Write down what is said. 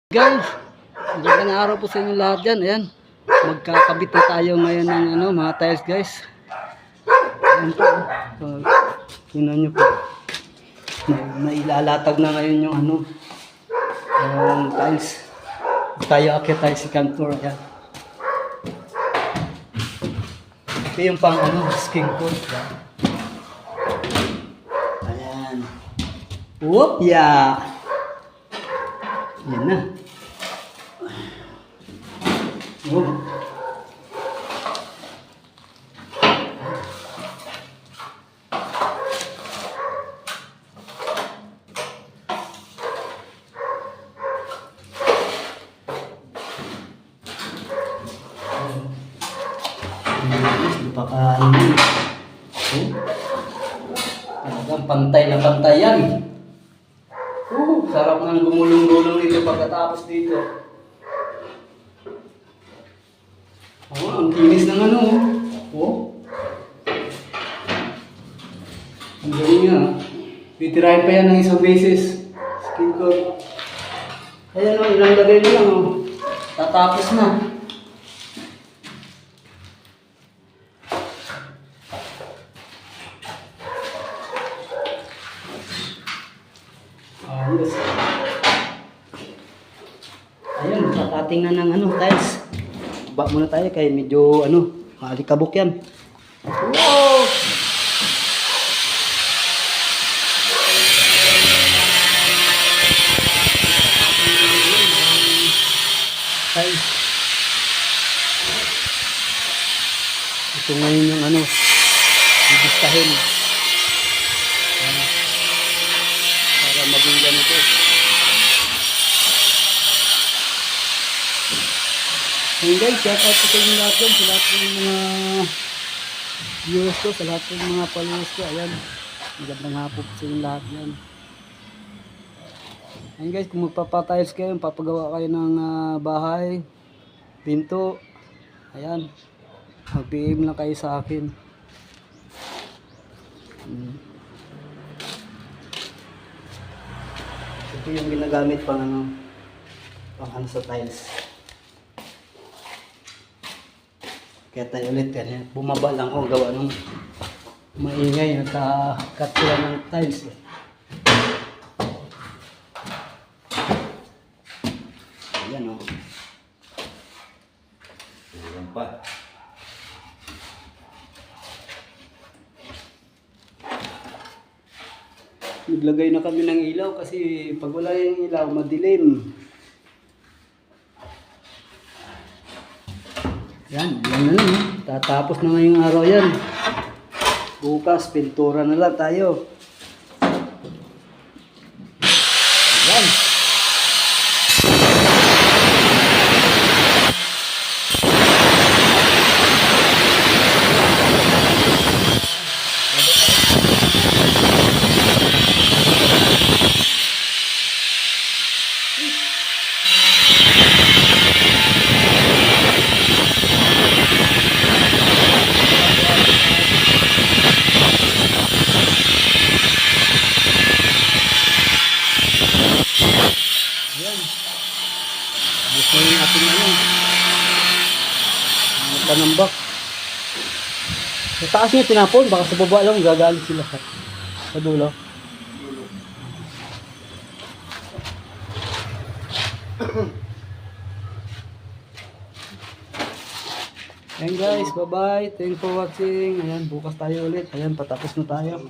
Guys, magandang araw po sa inyo lahat dyan. Ayan, magkakabit na tayo ngayon ng mga tiles guys. Ayan po. Tingnan nyo po. Nailalatag na ngayon yung yung tiles. Tayo akit tayo si Cantor. Ayan. Ito yung pang skin coat. Ayan. Whoop, yeah. Yan na. Oh. Talagang pantay na pantay yan. Sarap nang gumulong-gulong dito pagkatapos dito. Ang kinis ng Ang galing nga. Titirahin pa yan ng isang beses. Skin coat. Ayan ilang lagay na lang Tatapos na. Ayos. Ayun, kakating na ng tiles. Baba muna tayo kaya medyo maalikabok yan. Wow! Tiles. Ito ngayon yung ibistahin. Para maging ganito. Hey guys, shout out sa inyo lahat yan, sa lahat ng mga viewers ko, sa lahat ng mga followers ko. Ayan, magandang hapon sa inyo lahat yan. Ayan guys, kung magpapatiles kayo, papagawa kayo ng bahay, pinto, ayan, mag-PM lang kayo sa akin. Ito yung ginagamit pang sa tiles. Kaya tayo ulit yan. Bumaba lang ako gawa ng maingay. Nagka-cut sila ng tiles. Ayan Ayan pa. Naglagay na kami ng ilaw kasi pag wala yung ilaw, madilim. Yan na lang. Tatapos na ngayong araw yan. Bukas, pintura na lang tayo. Yan. Gusto yung ating panambak. Sa taas niya tinapon, baka sa baba lang gagaling sila sa dulo. Ayan guys, bye bye. Thanks for watching. Ayan, bukas tayo ulit. Ayan, patapos na tayo.